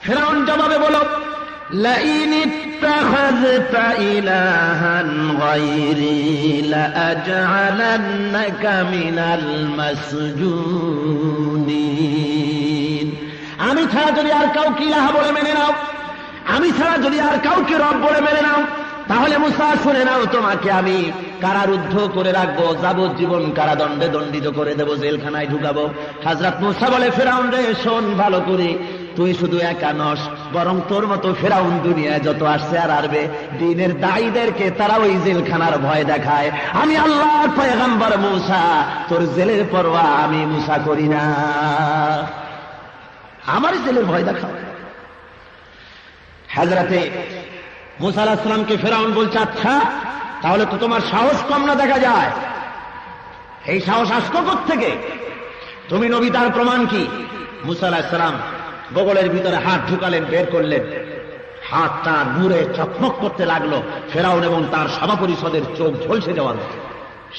ফিরআউন জবাবে বলো, লাইন ইত্তাখাযতা ইলাহান গায়রি লাআজআলান্নাকা মিনাল মাসজুনিন। আমি ছাড়া যদি আর কাউকে ইলাহ বলে মেনে নাও, আমি ছাড়া যদি আর কাউকে রব বলে মেনে নাও, তাহলে মুসা শুনে নাও, তোমাকে আমি কারারুদ্ধ করে রাখবো, যাবজ্জীবন কারাদণ্ডে দণ্ডিত করে দেবো, জেলখানায় ঢুকাবো। হযরত মুসা বলে, ফিরআউন রে শোন ভালো করে, তুই শুধু একা নস, বরং তোর মতো ফিরআউন দুনিয়ায় যত আসছে আর আসবে, দ্বীনের দায়ীদেরকে তারা ওই জেলখানার ভয় দেখায়। আমি আল্লাহর পয়গম্বর মুসা, তোর জেলের পরোয়া আমি মুসা করি না, আমার জেলের ভয় দেখাও। হযরতে মুসা আলাইহিস সালামকে ফিরআউন বলছে, আচ্ছা তাহলে তো তোমার সাহস কম না দেখা যায়, এই সাহস আসলো কোত্থেকে? তুমি নবী, তার প্রমাণ কি? মুসা আলাইহিস সালাম বগলের ভিতরে হাত ঢুকালেন, বের করলেন, হাতটা নূরে চকমক করতে লাগলো। ফিরআউন এবং তার সভা পরিষদের চোখ ঝলসে যাওয়ার মতো।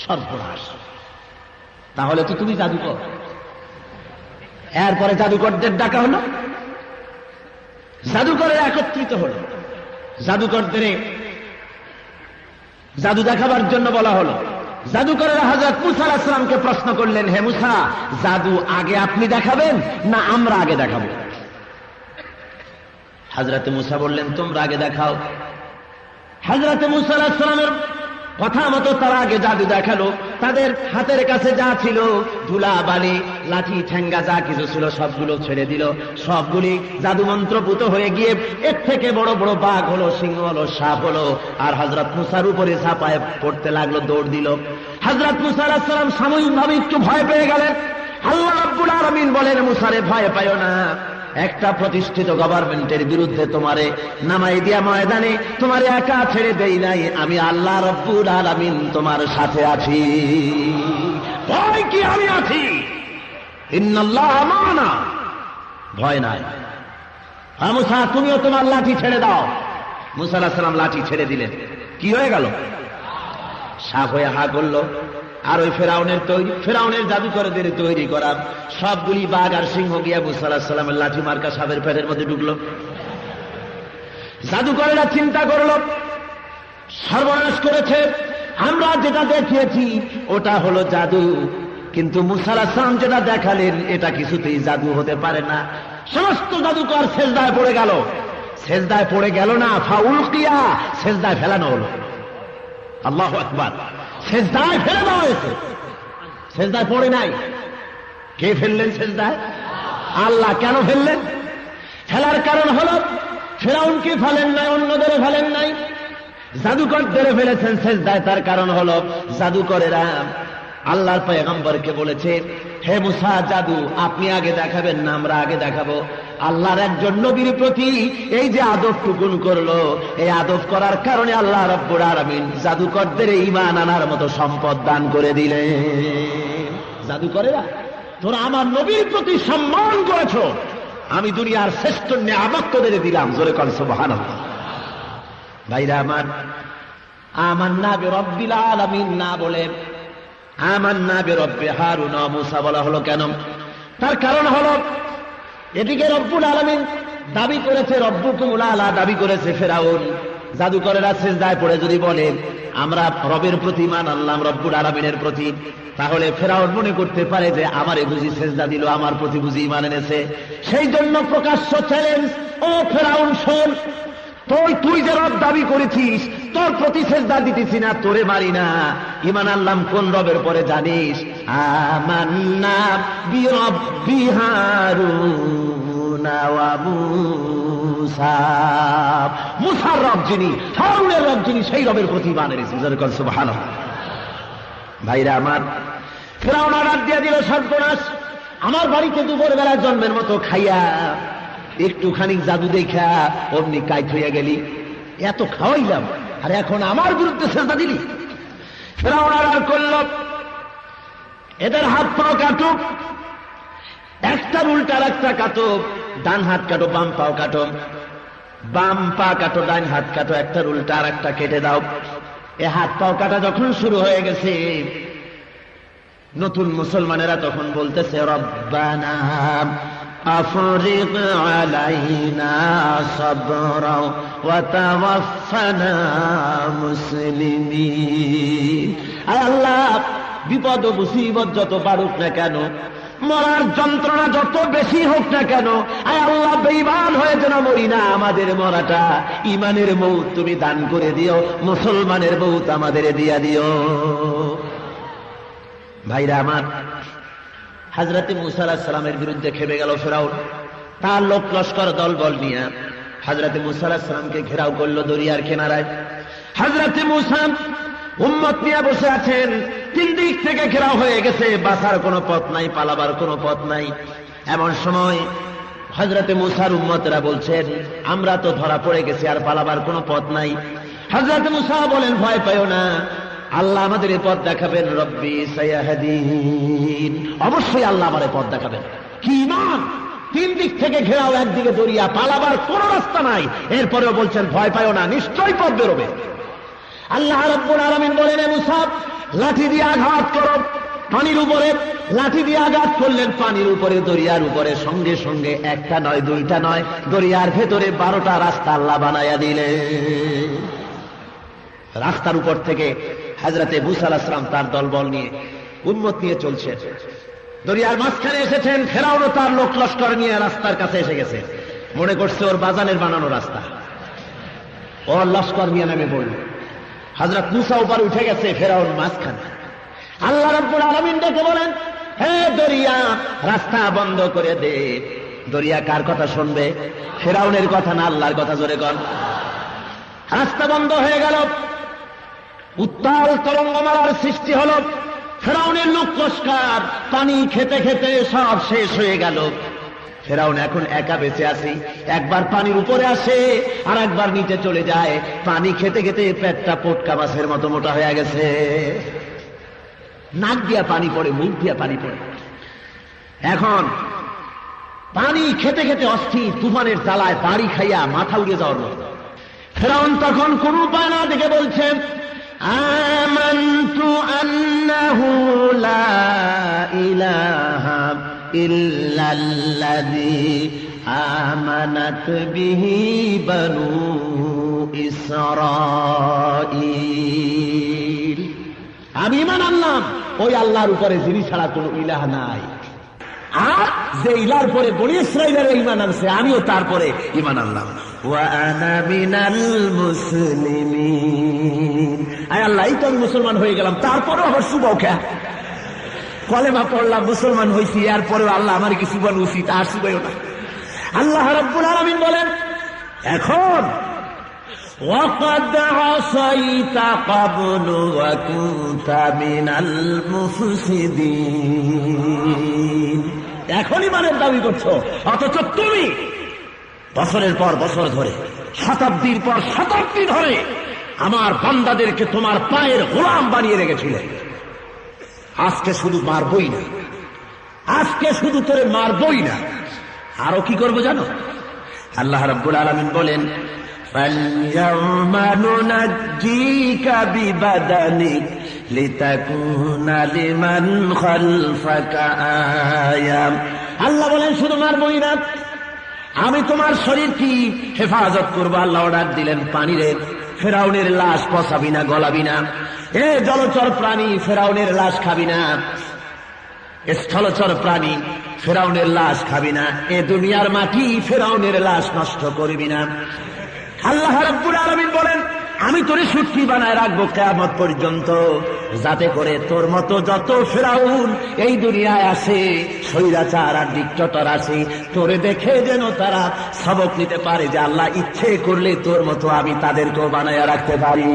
সর্বনাশ, তাহলে তো তুমি জাদুকর। এরপরে জাদুকরদের ডাকা হলো, জাদুকরের একত্রিত হলো, জাদুকরদের জাদু দেখাবার জন্য বলা হলো। জাদুকরেরা হযরত মুসা আলাইহিস সালামকে প্রশ্ন করলেন, হে মুসা, জাদু আগে আপনি দেখাবেন না আমরা আগে দেখাবো? হযরত মুসা বললেন, তোমরা আগে দেখাও। হযরত মুসা আলাইহিস সালামের কথা মতো তারা আগে জাদু দেখালো। তাদের হাতের কাছে যা ছিল, ধুলা বালি লাঠি ঠেঙ্গা যা কিছু ছিল, সবগুলো ছেড়ে দিল। সবগুলি জাদু মন্ত্রপুত হয়ে গিয়ে এর থেকে বড় বড় বাঘ হলো, সিংহ হলো, সাপ হলো, আর হযরত মুসার উপরে ঝাঁপায় পড়তে লাগলো, দৌড় দিল। হযরত মুসা আলাইহিস সালাম সাময়িকভাবে একটু ভয় পেয়ে গেলেন। আল্লাহ রাব্বুল আলামিন বলেন, মুসারে ভয় পাইও না, একটা প্রতিষ্ঠিত গভর্নমেন্টের বিরুদ্ধে তোমারে নামাই দিয়া ময়দানে তোমারে একা ছেড়ে দেই নাই, আমি আল্লাহ রাব্বুল আলামিন তোমার সাথে আছি। ভয় কি? আমি আছি। ইন্নাল্লাহ মা'ানা, ভয় নাই। হ্যাঁ মুসা, তুমিও তোমার লাঠি ছেড়ে দাও। মুসা আলাইহিস সালাম লাঠি ছেড়ে দিলেন। কি হয়ে গেল? সাপ হয়ে হা করলো। আর ওই ফেরাউনের জাদুকরদের তৈরি করা সবগুলি বাঘ আর সিংহ গিয়া মুসা আলাইহিস সালামের লাঠি মার্কা সাপের পেটের মধ্যে ঢুকলো। জাদুকরেরা চিন্তা করলো, সর্বনাশ করেছে, আমরা যেটা দেখিয়েছি ওটা হলো জাদু, কিন্তু মুসা আলাইহিস সালাম যেটা দেখালেন এটা কিছুতেই জাদু হতে পারে না। সমস্ত জাদুকর সেজদায় পড়ে গেল। সেজদায় পড়ে গেল না, ফাউলকিয়া, সেজদায় ফেলানো হলো। আল্লাহু আকবার। সেজদায় ফেলে দেওয়া হয়েছে, সেজদায় পড়ে নাই। কে ফেললেন সেজদায়? আল্লাহ। কেন ফেললেন? ফেলার কারণ হলো, ফিরআউনকে ফেলেন নাই, অন্যদের ফেলেন নাই, জাদুকরদের ফেলেছেন সেজদায়। তার কারণ হলো, জাদুকরেরা আল্লাহর পয়গম্বরকে বলেছে, হে মুসা, জাদু আপনি আগে দেখাবেন না আমরা আগে দেখাবো? আল্লাহর একজন নবীর প্রতি এই যে আদব টুকুন করলো, এই আদব করার কারণে আল্লাহ রাব্বুল আলামিন জাদুকরদের ঈমান আনার মতো সম্পদ দান করে দিলেন। জাদুকরেরা, তোরা আমার নবীর প্রতি সম্মান করেছো, আমি দুনিয়ার শ্রেষ্ঠ নিয়ামত তোদের দিলাম। জোরে কর সুবহানাল্লাহ। ভাইরা আমার, আমান্না বিরাব্বিল আলামিন না বলে আমান্না বিরাব্বি হারুন ওয়া মুসা বলা হলো কেন? তার কারণ হলো, এদিকে রব্বুল আলামিন দাবি করেছে, রব্বুকুমুল আলা দাবি করেছে ফিরআউন। জাদুকরেরা সিজদায় পড়ে যদি বলেন আমরা রবের প্রতি ঈমান আনলাম, রব্বুল আলামিনের প্রতি, তাহলে ফিরআউন মনে করতে পারে যে আমারে বুঝি সিজদা দিল, আমার প্রতি বুঝি ঈমান এনেছে। সেই জন্য প্রকাশ্য চ্যালেঞ্জ, ও ফিরআউন শোন, তুই যে রব দাবি করেছিস, তোর প্রতি সিজদা দিতেছি না, তোরে মারি না, ঈমান আনলাম কোন রবের পরে জানিস? আমান্না বিরাব্বি হারুন ওয়া মুসা। মুসার রব যিনি, হারুনের রব যিনি, সেই রবের প্রতি ঈমান এনেছি। সুবহানাল্লাহ। ভাইরা আমার, ফিরআউন অর্ডার দিয়ে দিল, সর্বনাশ, আমার বাড়িতে দুপুরবেলা জন্মের মতো খাইয়া একটুখানি জাদু দেখা অমনি কাইত হইয়া গেলি, এত খাওয়াইলাম আর এখন আমার বিরুদ্ধে সিজদা দিলি। ফিরআউন অর্ডার করল, এদের হাত পাও কাটো, একটা উল্টার একটা কাটো, ডান হাত কাটো, বাম পাও কাটো, বাম পা কাটো, ডান হাত কাটো, একটা উল্টা আর একটা কেটে দাও। এ হাত পাও কাটা যখন শুরু হয়ে গেছে, নতুন মুসলমানেরা তখন বলতেছে, রব্বানা আফরিগ আলাইনা সাবরা ওয়া তাওয়াফানা মুসলিমিন। আয় আল্লাহ, বিপদ ও মুসিবত যত বাড়ুক না কেন, মরার যন্ত্রণা যত বেশি হোক না কেন, আয় আল্লাহ বেঈমান হয়ে যেন মরি না। আমাদের মরাটা ঈমানের মউত তুমি দান করে দিও, মুসলমানের মউত আমাদের দিয়া দিও। ভাইরা আমার, হযরত মূসা আলাইহিস সালামের বিরুদ্ধে খেপে গেল ফিরআউন। তার লোক লস্কর দলবল নিয়ে হযরত মূসা আলাইহিস সালামকে ঘেরাও করলো দরিয়ার কিনারায়। হযরত মূসা উম্মত নিয়ে বসে আছেন, তিন দিক থেকে ঘেরাও হয়ে গেছে, বাঁচার কোনো পথ নাই, পালাবার কোনো পথ নাই। এমন সময় হযরত মূসার উম্মতরা বলছেন, আমরা তো ধরা পড়ে গেছি, আর পালাবার কোনো পথ নাই। হযরত মূসা বলেন, ভয় পাইও না, আল্লাহ আমাদের এই পথ দেখাবেন। রব্বি সায়াহদিন, অবশ্যই আল্লাহ আমাদের পথ দেখাবেন। কি ঈমান! তিন দিক থেকে ঘেরাও, একদিকে দরিয়া, পালাবার কোন রাস্তা নাই। এরপরেও বলছেন, ভয় পাইও না, নিশ্চয়ই পথ বেরোবে। আল্লাহ রাব্বুল আলামিন বলেন, মূসা লাঠি দিয়ে আঘাত করো পানির উপরে। লাঠি দিয়ে আঘাত করলেন পানির উপরে, দরিয়ার উপরে। সঙ্গে সঙ্গে একটা নয়, দুইটা নয়, দরিয়ার ভেতরে 12টা রাস্তা আল্লাহ বানায়া দিলেন। রাস্তার উপর থেকে হযরতে মূসা আলাইহিস সালাম তার দলবল নিয়ে, উম্মত নিয়ে চলছে। দরিয়ার মাঝখানে এসেছেন, ফেরাউনও তার লোক লস্কর নিয়ে রাস্তার কাছে এসে গেছে। মনে করছে ওর বাজানের বানানো রাস্তা, ওর লস্কর নিয়ে নেমে পড়ল। হযরত মূসা উপর উঠে গেছে, ফেরাউন মাঝখানে। আল্লাহ রাব্বুল আলামিন ডেকে বলেন, হে দরিয়া, রাস্তা বন্ধ করে দে। দরিয়া কার কথা শুনবে? ফেরাউনের কথা না আল্লাহর কথা? জোরে কর। রাস্তা বন্ধ হয়ে গেল, উত্তাল তরঙ্গমালার সৃষ্টি হল। ফেরাউনের লোক লস্কর পানি খেতে খেতে সব শেষ হয়ে গেল। ফেরাউন এখন একা বেঁচে আছে, একবার পানির উপরে আসে আর একবার নিচে চলে যায়। পানি খেতে খেতে পেটটা পটকা মাছের মতো মোটা হয়ে গেছে। নাক দিয়া পানি পড়ে, মুখ দিয়া পানি পড়ে। এখন পানি খেতে খেতে অস্থির, তুফানের জ্বালায় বাড়ি খাইয়া মাথা উড়ে যাওয়ার মতো। ফেরাউন তখন কোন উপায় না দেখে বলছেন, আমানতু আন্নাহু লা ইলাহা ইল্লাল্লাযী আমানাত বিহি বানু ইসরাঈল। আমি ঈমান আনলাম ওই আল্লাহর উপরে যিনি ছাড়া কোনো ইলাহ নাই। আর যে ইলার পরে বনি ইসরাঈলের ঈমান আনছে, আমিও তারপরে ঈমান আনলাম। ওয়া আনা মিনাল মুসলিমিন। আয় আল্লাহ, এই তো আমি মুসলমান হয়ে গেলাম, তারপরেও আবার সুবৌখা কলেমা পড়লাম, মুসলমান হয়েছি, এরপরেও আল্লাহ আমার কি সুবান উচিত? আর সুবাইও না। আল্লাহ রাব্বুল আলামিন বলেন, এখন ওয়াকাদ আসাইতা ক্বাবলু ওয়া কুনতা মিনাল মুফসিদিন। এখন ঈমানের দাবি করছো, অথচ তুমি বছরের পর বছর ধরে, শতাব্দীর পর শতাব্দী ধরে আমার বান্দাদেরকে তোমার পায়ের গোলাম বানিয়ে রেখেছিলে। আজকে শুধু মারবই না, আজকে শুধু তোরে মারবই না, আরো কি করবো জানো? আল্লাহ রাব্বুল আলামিন বলেন, ফালইয়াউমা নুনাজ্জিকা বিবাদানিক লিতাকুনা লিমান খালফাকা আয়া। আল্লাহ বলেন, শুধু মারবই না, আমি তোমার শরীর কি হেফাজত করবো। আল্লাহ অর্ডার দিলেন, পানিরে ফেরাউনের লাশ পচাবি না, গলাবি না। এ জলচর প্রাণী, ফেরাউনের লাশ খাবি না। স্থলচর প্রাণী, ফেরাউনের লাশ খাবি না। এ দুনিয়ার মাটি, ফেরাউনের লাশ নষ্ট করবি না। আল্লাহ রাব্বুল আলামিন বলেন, আমি তোরে সুটকি বানায় রাখবো কিয়ামত পর্যন্ত, যাতে করে তোর মতো যত ফেরাউন এই দুনিয়ায় আসে, স্বৈরাচার আর ডিক্টেটর আসে, তোরে দেখে যেন তারা সবক নিতে পারে যে আল্লাহ ইচ্ছে করলে তোর মতো আমি তাদেরকেও বানায় রাখতে পারি।